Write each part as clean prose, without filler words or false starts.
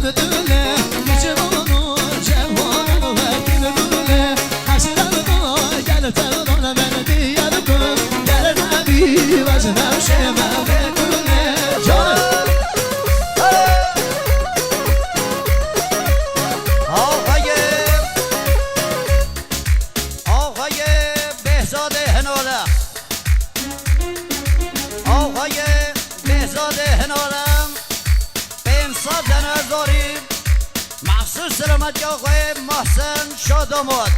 بدله جوانو جوانو وكيل بدله سلامت آقای محسن شاداماد،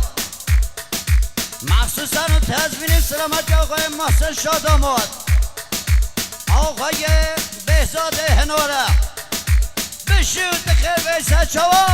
مخصوصا تضمین سلامت آقای محسن شاداماد، آقای بهزاد هنوره بشود بخیر بایسته چوا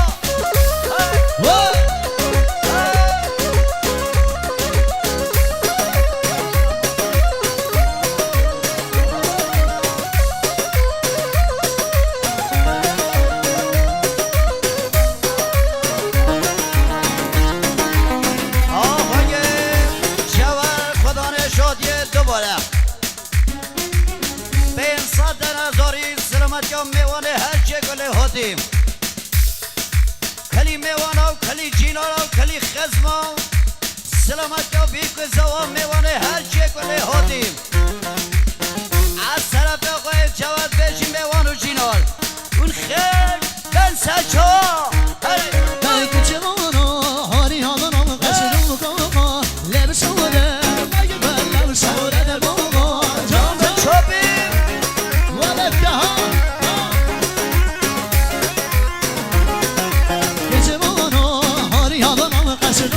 یا میوانه هر چه گله هاتیم کلی میوانا و کلی جینانا و کلی خزما سلامت یا بیک و زوا میوانه هر چه گله هاتیم از طرف آقای جواد بیشی میوان و جینال اون خیر بن سچا ای که جوانا هاری حالانم قشنم کاما لب شوره مگه بر لب شوره در بابا جام چوبی ولد که ها قصر